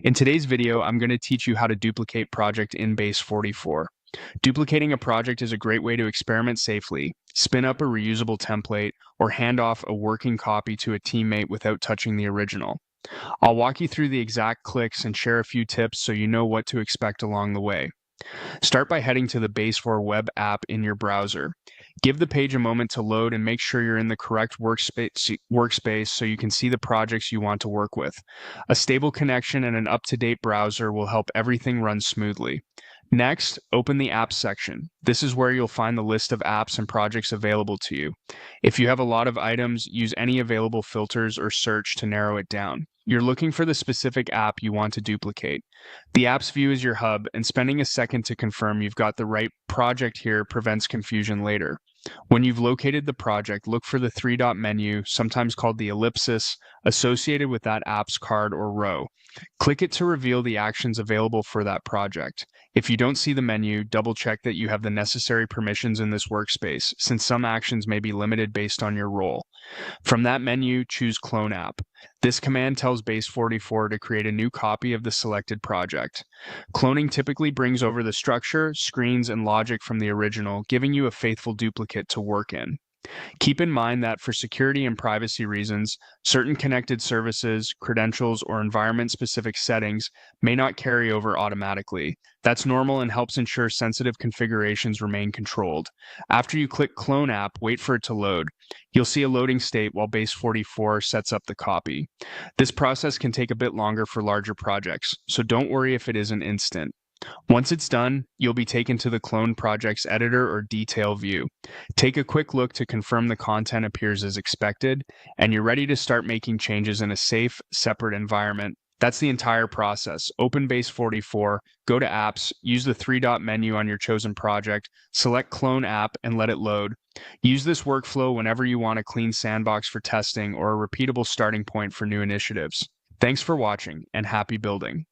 In today's video, I'm going to teach you how to duplicate project in Base44. Duplicating a project is a great way to experiment safely, spin up a reusable template, or hand off a working copy to a teammate without touching the original. I'll walk you through the exact clicks and share a few tips so you know what to expect along the way. Start by heading to the Base4 web app in your browser. Give the page a moment to load and make sure you're in the correct workspace so you can see the projects you want to work with. A stable connection and an up-to-date browser will help everything run smoothly. Next, open the Apps section. This is where you'll find the list of apps and projects available to you. If you have a lot of items, use any available filters or search to narrow it down. You're looking for the specific app you want to duplicate. The apps view is your hub, and spending a second to confirm you've got the right project here prevents confusion later. When you've located the project, look for the three-dot menu, sometimes called the ellipsis, associated with that app's card or row. Click it to reveal the actions available for that project. If you don't see the menu, double-check that you have the necessary permissions in this workspace, since some actions may be limited based on your role. From that menu, choose Clone App. This command tells Base44 to create a new copy of the selected project. Cloning typically brings over the structure, screens, and logic from the original, giving you a faithful duplicate to work in. Keep in mind that for security and privacy reasons, certain connected services, credentials, or environment-specific settings may not carry over automatically. That's normal and helps ensure sensitive configurations remain controlled. After you click Clone App, wait for it to load. You'll see a loading state while Base44 sets up the copy. This process can take a bit longer for larger projects, so don't worry if it isn't instant. Once it's done, you'll be taken to the clone project's editor or detail view. Take a quick look to confirm the content appears as expected, and you're ready to start making changes in a safe, separate environment. That's the entire process. Open Base44, go to Apps, use the three-dot menu on your chosen project, select Clone App, and let it load. Use this workflow whenever you want a clean sandbox for testing or a repeatable starting point for new initiatives. Thanks for watching, and happy building.